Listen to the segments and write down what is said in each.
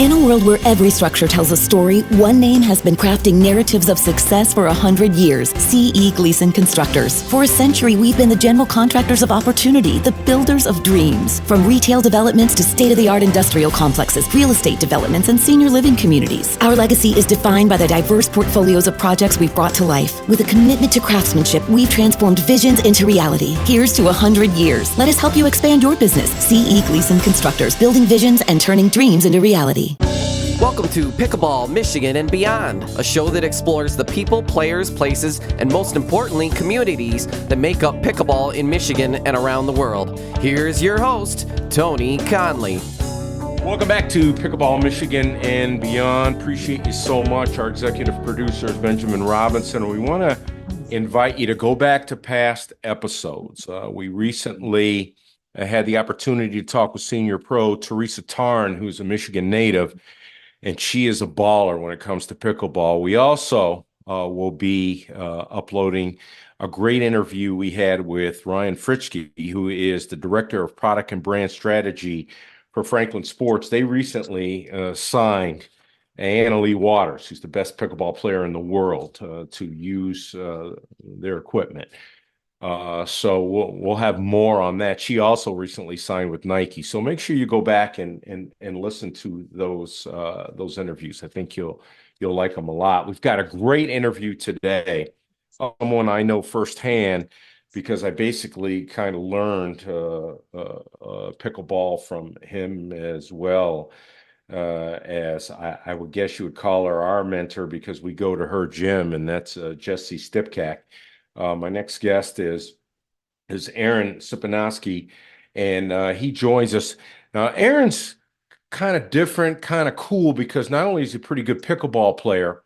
In a world where every structure tells a story, one name has been crafting narratives of success for 100 years, C.E. Gleason Constructors. For a century, we've been the general contractors of opportunity, the builders of dreams. From retail developments to state-of-the-art industrial complexes, real estate developments, and senior living communities. Our legacy is defined by the diverse portfolios of projects we've brought to life. With a commitment to craftsmanship, we've transformed visions into reality. Here's to 100 years. Let us help you expand your business. C.E. Gleason Constructors, building visions and turning dreams into reality. Welcome to Pickleball, Michigan and Beyond, a show that explores the people, players, places, and most importantly, communities that make up pickleball in Michigan and around the world. Here's your host, Tony Conley. Welcome back to Pickleball, Michigan and Beyond. Appreciate you so much. Our executive producer is Benjamin Robinson. We want to invite you to go back to past episodes. We recently had the opportunity to talk with senior pro Teresa Tarn, who's a Michigan native, and she is a baller when it comes to pickleball. We also will be uploading a great interview we had with Ryan Fritschke, who is the Director of Product and Brand Strategy for Franklin Sports. They recently signed Anna Lee Waters, who's the best pickleball player in the world, to use their equipment. So we'll have more on that. She also recently signed with Nike. So make sure you go back and listen to those interviews. I think you'll like them a lot. We've got a great interview today. Someone I know firsthand because I basically kind of learned pickleball from him as well, as I would guess you would call her our mentor because we go to her gym, and that's Jesse Stipkak. My next guest is Aaron Supianoski, and he joins us. Now, Aaron's kind of different, kind of cool, because not only is he a pretty good pickleball player,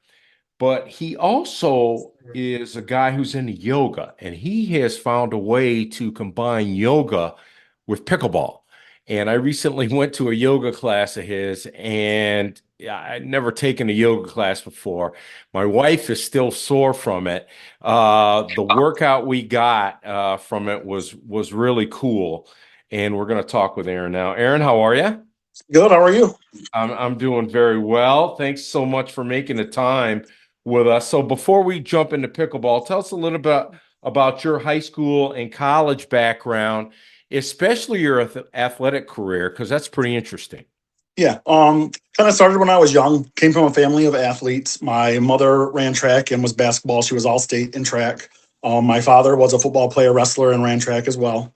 but he also is a guy who's into yoga, and he has found a way to combine yoga with pickleball. And I recently went to a yoga class of his, and I'd never taken a yoga class before. My wife is still sore from it. The workout we got from it was really cool. And we're going to talk with Aaron now. Aaron, how are you? Good. How are you? I'm doing very well. Thanks so much for making the time with us. So before we jump into pickleball, tell us a little bit about your high school and college background, especially your athletic career, because that's pretty interesting. Yeah. Kind of started when I was young. Came from a family of athletes. My mother ran track and was basketball. She was all state in track. My father was a football player, wrestler, and ran track as well.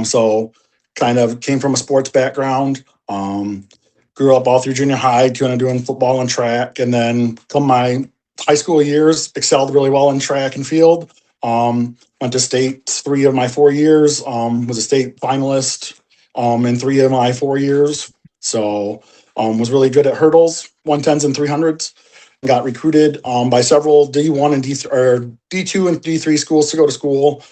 So kind of came from a sports background. Grew up all through junior high, kind of doing football and track, and then come my high school years, excelled really well in track and field. Went to state 3 of my 4 years, was a state finalist in 3 of my 4 years. So was really good at hurdles, 110s and 300s. Got recruited by several D1 and D2 and D3 schools to go to school.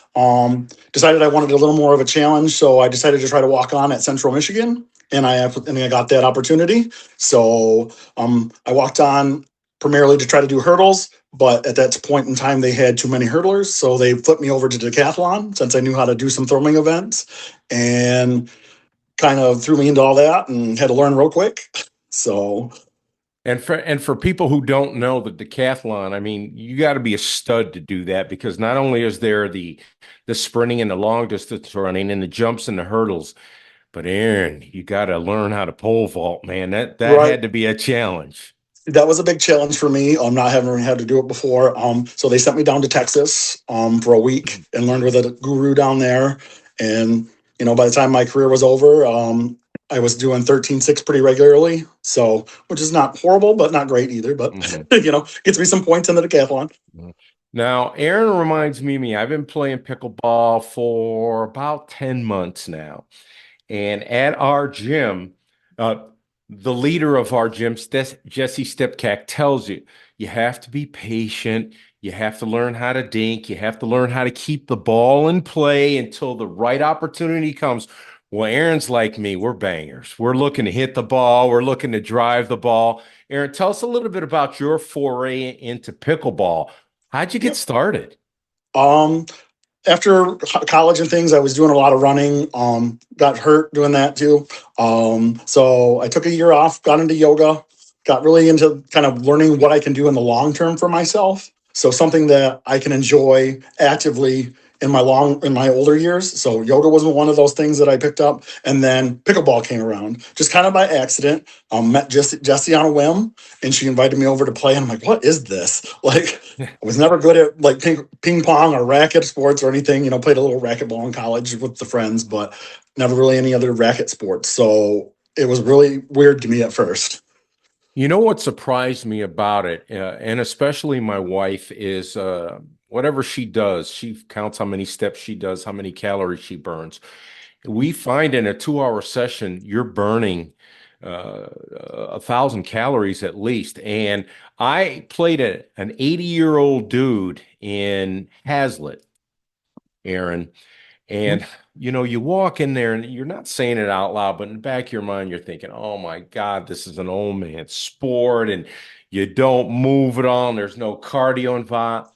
Decided I wanted a little more of a challenge, so I decided to try to walk on at Central Michigan, and I got that opportunity. So I walked on primarily to try to do hurdles, but at that point in time, they had too many hurdlers, so they flipped me over to decathlon since I knew how to do some throwing events, and kind of threw me into all that and had to learn real quick. So, and for people who don't know the decathlon, I mean, you got to be a stud to do that, because not only is there the sprinting and the long distance running and the jumps and the hurdles, but Aaron, you got to learn how to pole vault, man. That right. Had to be a challenge. That was a big challenge for me, not having had to do it before. So they sent me down to Texas for a week and learned with a guru down there. And, by the time my career was over, I was doing 13.6 pretty regularly. So, which is not horrible, but not great either. But, gets me some points in the decathlon. Now, Aaron reminds me, I've been playing pickleball for about 10 months now. And at our gym, the leader of our gym, Jesse Stipkak, tells you have to be patient. You have to learn how to dink. You have to learn how to keep the ball in play until the right opportunity comes. Well, Aaron's like me. We're bangers. We're looking to hit the ball. We're looking to drive the ball. Aaron, tell us a little bit about your foray into pickleball. How'd you get started? after college and things, I was doing a lot of running. Got hurt doing that too. So I took a year off, got into yoga, got really into kind of learning what I can do in the long term for myself. So something that I can enjoy actively in my older years. So yoga wasn't one of those things that I picked up. And then pickleball came around just kind of by accident. Met Jessie on a whim, and she invited me over to play. And I'm like, what is this? Like, I was never good at like ping pong or racket sports or anything. Played a little racquetball in college with the friends, but never really any other racket sports. So it was really weird to me at first. You know what surprised me about it, and especially my wife, is whatever she does, she counts how many steps she does, how many calories she burns. We find in a 2-hour session, you're burning 1,000 calories at least. And I played an 80-year-old dude in Hazlitt, Aaron. And you walk in there and you're not saying it out loud, but in the back of your mind, you're thinking, oh my God, this is an old man sport, and you don't move at all, and there's no cardio involved.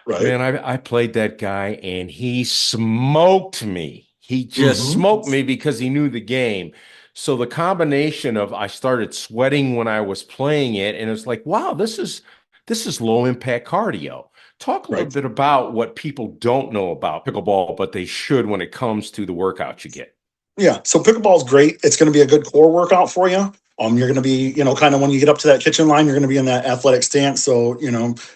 Right. Man, I played that guy and he smoked me. He just smoked me because he knew the game. So the combination of I started sweating when I was playing it, and it's like, wow, this is low impact cardio. Talk a little bit about what people don't know about pickleball, but they should when it comes to the workouts you get. Yeah. So pickleball is great. It's going to be a good core workout for you. You're going to be, kind of when you get up to that kitchen line, you're going to be in that athletic stance. So,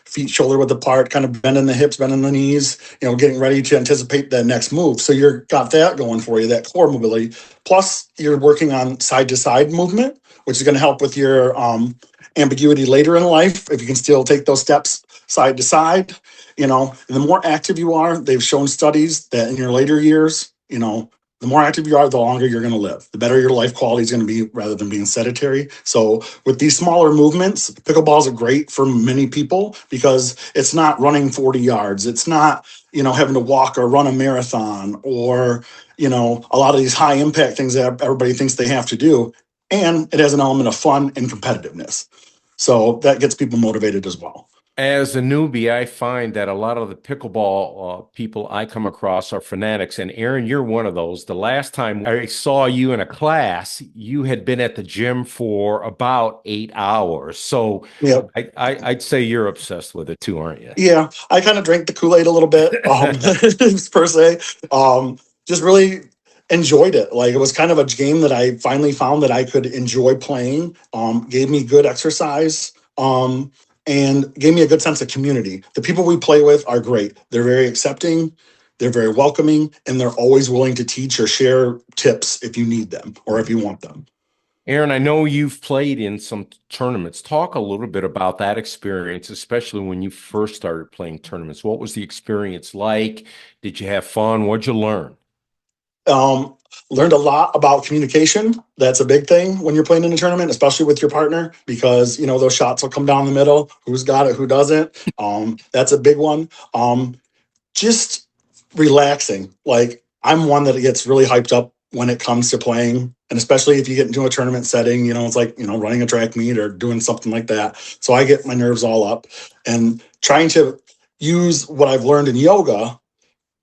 feet shoulder width apart, kind of bending the hips, bending the knees, getting ready to anticipate the next move. So you're got that going for you, that core mobility. Plus you're working on side to side movement, which is going to help with your ambiguity later in life. If you can still take those steps side to side, and the more active you are, they've shown studies that in your later years, the more active you are, the longer you're going to live, the better your life quality is going to be rather than being sedentary. So with these smaller movements, pickleballs are great for many people because it's not running 40 yards. It's not, having to walk or run a marathon or, a lot of these high impact things that everybody thinks they have to do. And it has an element of fun and competitiveness. So that gets people motivated as well. As a newbie, I find that a lot of the pickleball people I come across are fanatics. And Aaron, you're one of those. The last time I saw you in a class, you had been at the gym for about 8 hours. So Yep. I'd say you're obsessed with it too, aren't you? Yeah, I kind of drank the Kool-Aid a little bit, per se. Just really enjoyed it. Like it was kind of a game that I finally found that I could enjoy playing. Gave me good exercise. And gave me a good sense of community. The people we play with are great. They're very accepting, they're very welcoming, and they're always willing to teach or share tips if you need them or if you want them. Aaron, I know you've played in some tournaments. Talk a little bit about that experience, especially when you first started playing tournaments. What was the experience like? Did you have fun? What'd you learn? Learned a lot about communication. That's a big thing when you're playing in a tournament, especially with your partner, because those shots will come down the middle. Who's got it? Who doesn't? That's a big one. Just relaxing. Like I'm one that gets really hyped up when it comes to playing, and especially if you get into a tournament setting, it's like running a track meet or doing something like that. So I get my nerves all up, and trying to use what I've learned in yoga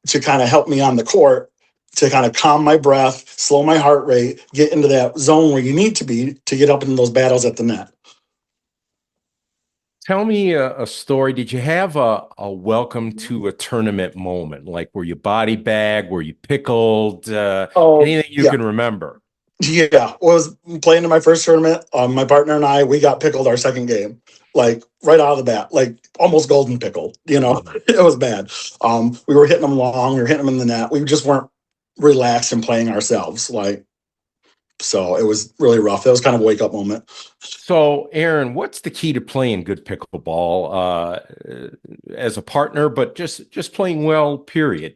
to kind of help me on the court to kind of calm my breath, slow my heart rate, get into that zone where you need to be to get up in those battles at the net. Tell me a story. Did you have a welcome to a tournament moment? Like were you body bag? Were you pickled? Anything you can remember? Yeah, was playing in my first tournament. My partner and I, we got pickled our second game, like right out of the bat, like almost golden pickle. It was bad. We were hitting them long, we were hitting them in the net. We just weren't relaxed and playing ourselves. So it was really rough. That was kind of a wake up moment. So, Aaron, what's the key to playing good pickleball as a partner, but just playing well, period?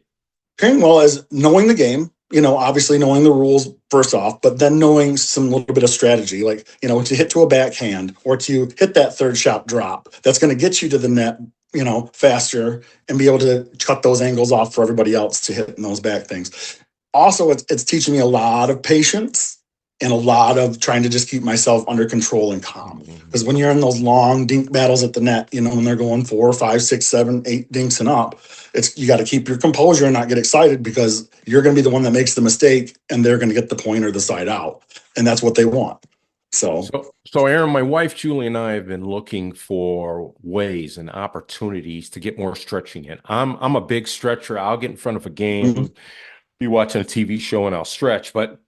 Playing well is knowing the game, obviously knowing the rules first off, but then knowing some little bit of strategy, like, to hit to a backhand or to hit that third shot drop. That's going to get you to the net, faster and be able to cut those angles off for everybody else to hit in those back things. Also, it's teaching me a lot of patience and a lot of trying to just keep myself under control and calm. Because when you're in those long dink battles at the net, when they're going 4, 5, 6, 7, 8 dinks and up, you got to keep your composure and not get excited, because you're going to be the one that makes the mistake and they're going to get the point or the side out. And that's what they want. So Aaron, my wife Julie and I have been looking for ways and opportunities to get more stretching in. I'm a big stretcher. I'll get in front of a game, be watching a TV show, and I'll stretch. But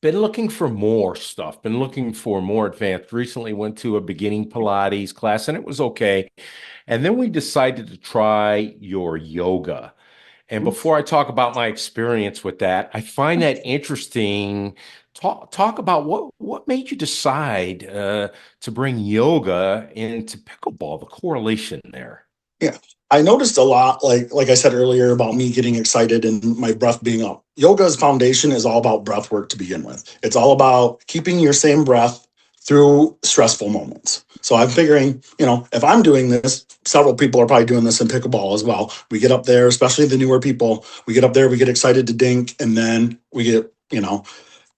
been looking for more stuff. Been looking for more advanced. Recently went to a beginning Pilates class, and it was okay. And then we decided to try your yoga. And before I talk about my experience with that, I find that interesting. Talk about what made you decide to bring yoga into pickleball, the correlation there. Yeah, I noticed a lot, like I said earlier, about me getting excited and my breath being up. Yoga's foundation is all about breath work to begin with. It's all about keeping your same breath through stressful moments. So I'm figuring, if I'm doing this, several people are probably doing this in pickleball as well. We get up there, especially the newer people, we get up there, we get excited to dink, and then we get,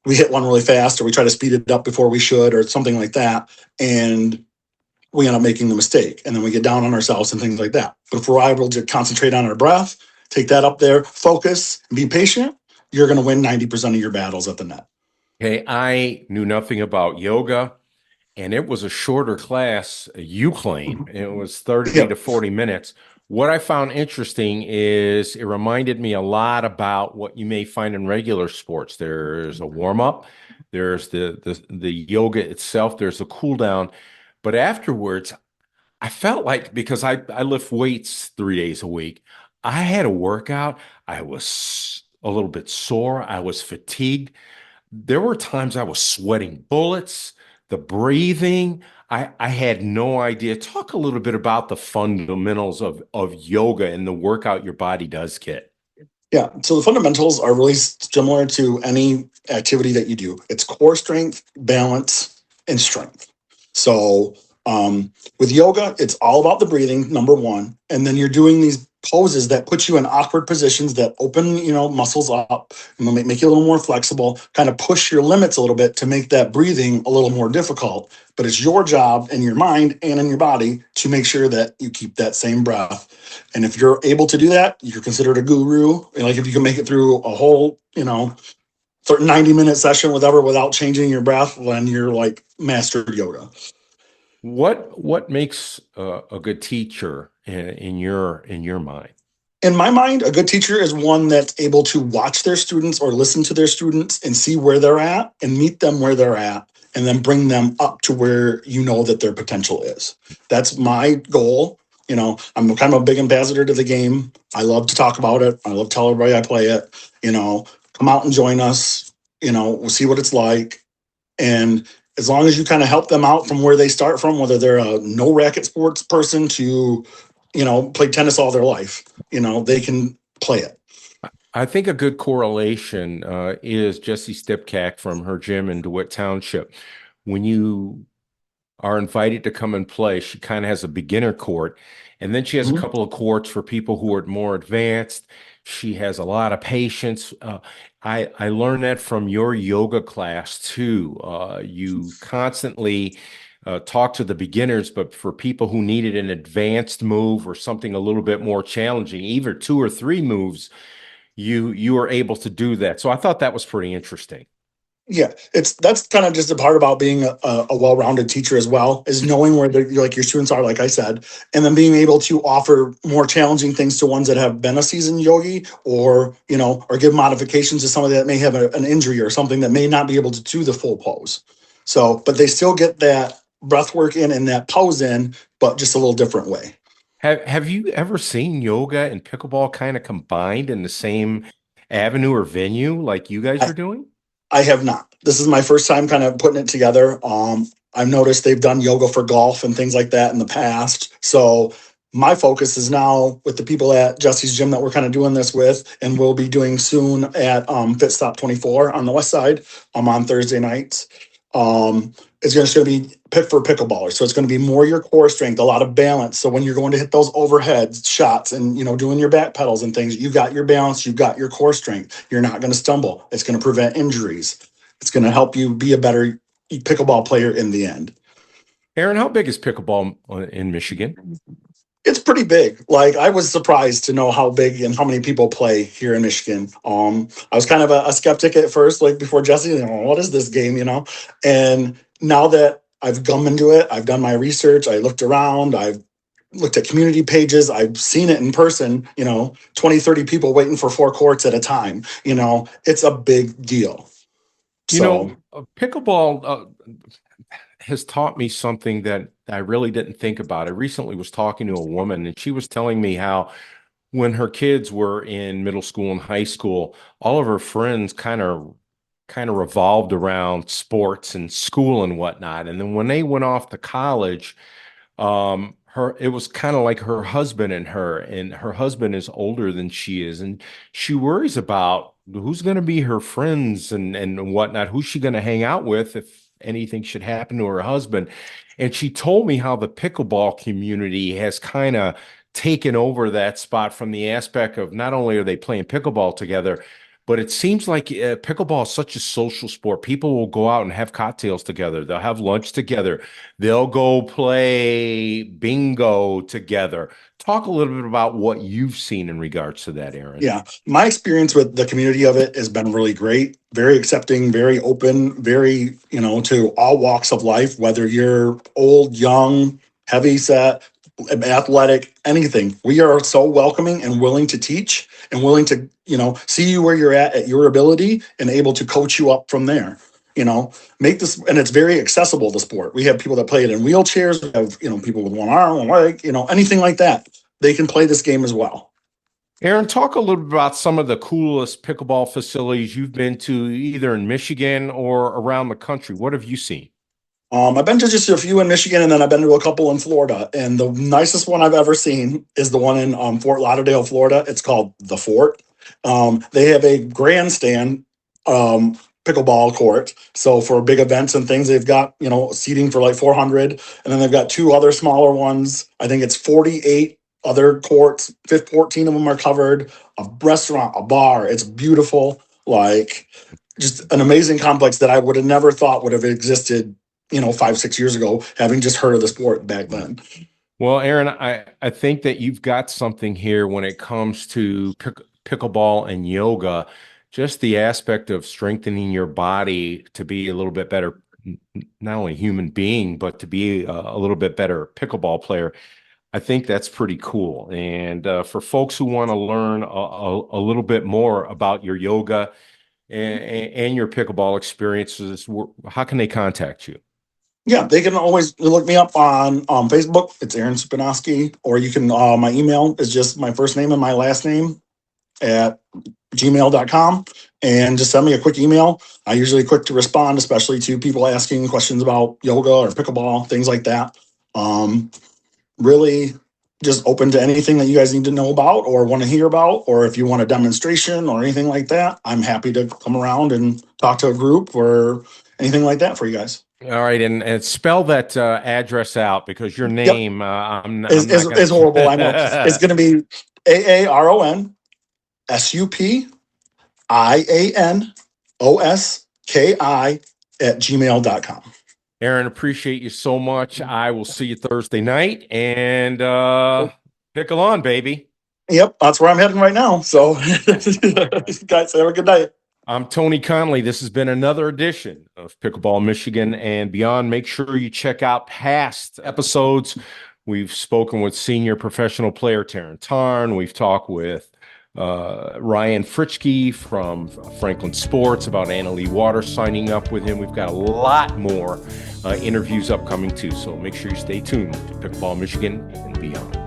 we hit one really fast, or we try to speed it up before we should, or something like that. And we end up making the mistake, and then we get down on ourselves and things like that. But if we're able to concentrate on our breath, take that up there, focus, and be patient, you're going to win 90% of your battles at the net. Okay, I knew nothing about yoga, and it was a shorter class, you claim. It was 30 to 40 minutes. What I found interesting is it reminded me a lot about what you may find in regular sports. There's a warm-up, there's the yoga itself, there's a cool down. But afterwards, I felt like, because I lift weights 3 days a week, I had a workout. I was a little bit sore. I was fatigued. There were times I was sweating bullets, the breathing. I had no idea. Talk a little bit about the fundamentals of yoga and the workout your body does get. Yeah, so the fundamentals are really similar to any activity that you do. It's core strength, balance, and strength. So with yoga, it's all about the breathing, number one. And then you're doing these poses that put you in awkward positions that open, muscles up, and make you a little more flexible, kind of push your limits a little bit to make that breathing a little more difficult. But it's your job in your mind and in your body to make sure that you keep that same breath. And if you're able to do that, you're considered a guru. Like if you can make it through a whole, 90-minute session without changing your breath, then you're like mastered yoga. What makes a good teacher in your mind? In my mind, a good teacher is one that's able to watch their students or listen to their students and see where they're at and meet them where they're at, and then bring them up to where that their potential is. That's my goal. I'm kind of a big ambassador to the game. I love to talk about it. I love to tell everybody I play it. Come out and join us. We'll see what it's like. And as long as you kind of help them out from where they start from, whether they're a no racket sports person to, play tennis all their life, they can play it. I think a good correlation is Jessie Stipkak from her gym in DeWitt Township. When you are invited to come and play, she kind of has a beginner court, and then she has a couple of courts for people who are more advanced. She has a lot of patience. I learned that from your yoga class too. You constantly talk to the beginners, but for people who needed an advanced move or something a little bit more challenging, either 2 or 3 moves, you are able to do that. So I thought that was pretty interesting. Yeah, that's kind of just a part about being a well-rounded teacher as well, is knowing where your students are, like I said, and then being able to offer more challenging things to ones that have been a seasoned yogi, or or give modifications to somebody that may have an injury or something that may not be able to do the full pose. So, but they still get that breath work in and that pose in, but just a little different way. Have you ever seen yoga and pickleball kind of combined in the same avenue or venue like you guys are doing? I have not. This is my first time kind of putting it together. I've noticed they've done yoga for golf and things like that in the past. So my focus is now with the people at Jessie's gym that we're kind of doing this with, and we'll be doing soon at Fit Stop 24 on the west side on Thursday nights. It's just going to be pick for pickleballers. So it's going to be more your core strength, a lot of balance. So when you're going to hit those overhead shots and, doing your back pedals and things, you got your balance, you got your core strength. You're not going to stumble. It's going to prevent injuries. It's going to help you be a better pickleball player in the end. Aaron, how big is pickleball in Michigan? It's pretty big. Like, I was surprised to know how big and how many people play here in Michigan. I was kind of a skeptic at first, like before Jesse, what is this game, And now that I've come into it, I've done my research, I looked around, I've looked at community pages, I've seen it in person, 20, 30 people waiting for 4 courts at a time. It's a big deal. Pickleball has taught me something that I really didn't think about. I recently was talking to a woman, and she was telling me how when her kids were in middle school and high school, all of her friends kind of revolved around sports and school and whatnot. And then when they went off to college, it was kind of like her husband and her husband is older than she is, and she worries about who's going to be her friends and whatnot. Who's she going to hang out with if anything should happen to her husband? And she told me how the pickleball community has kind of taken over that spot, from the aspect of not only are they playing pickleball together, but it seems like pickleball is such a social sport. People will go out and have cocktails together. They'll have lunch together. They'll go play bingo together. Talk a little bit about what you've seen in regards to that, Aaron. Yeah, my experience with the community of it has been really great. Very accepting, very open, very, to all walks of life, whether you're old, young, heavy set, athletic, anything. We are so welcoming and willing to teach and willing to, see you where you're at your ability and able to coach you up from there. Make this, and it's very accessible, the sport. We have people that play it in wheelchairs. We have, people with one arm, one leg, anything like that. They can play this game as well. Aaron, talk a little bit about some of the coolest pickleball facilities you've been to, either in Michigan or around the country. What have you seen? I've been to just a few in Michigan, and then I've been to a couple in Florida. And the nicest one I've ever seen is the one in Fort Lauderdale, Florida. It's called The Fort. They have a grandstand pickleball court. So for big events and things, they've got, seating for like 400. And then they've got 2 other smaller ones. I think it's 48 other courts. 14 of them are covered. A restaurant, a bar. It's beautiful. Like, just an amazing complex that I would have never thought would have existed 5-6 years ago, having just heard of the sport back then. Well, Aaron, I think that you've got something here when it comes to pickleball and yoga, just the aspect of strengthening your body to be a little bit better, not only human being, but to be a little bit better pickleball player. I think that's pretty cool. And for folks who want to learn a little bit more about your yoga and your pickleball experiences, how can they contact you? Yeah, they can always look me up on Facebook. It's Aaron Supianoski, or you can, my email is just my first name and my last name at gmail.com, and just send me a quick email. I usually quick to respond, especially to people asking questions about yoga or pickleball, things like that. Really just open to anything that you guys need to know about or want to hear about, or if you want a demonstration or anything like that, I'm happy to come around and talk to a group or anything like that for you guys. All right, and spell that address out, because your name is horrible. I know. It's going to be AARONSUPIANOSKI@gmail.com. Aaron, appreciate you so much. I will see you Thursday night, and pickle on, baby. Yep, that's where I'm heading right now. So, guys, have a good night. I'm Tony Conley. This has been another edition of Pickleball Michigan and Beyond. Make sure you check out past episodes. We've spoken with senior professional player Taryn Tarn. We've talked with Ryan Fritschke from Franklin Sports about Annalie Waters signing up with him. We've got a lot more interviews upcoming too, so make sure you stay tuned to Pickleball Michigan and Beyond.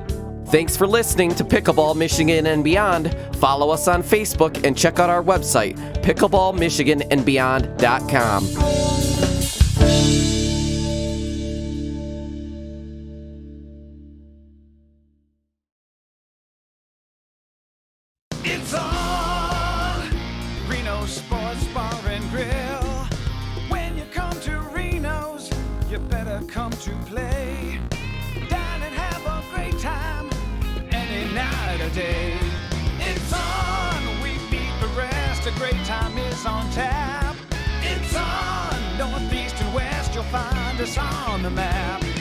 Thanks for listening to Pickleball Michigan and Beyond. Follow us on Facebook and check out our website, pickleballmichiganandbeyond.com. It's on Reno Sports Bar and Grill. When you come to Reno's, you better come to play. Dine and have a great time any night or day. It's on, we beat the rest. A great time is on tap. It's on. find us on the map.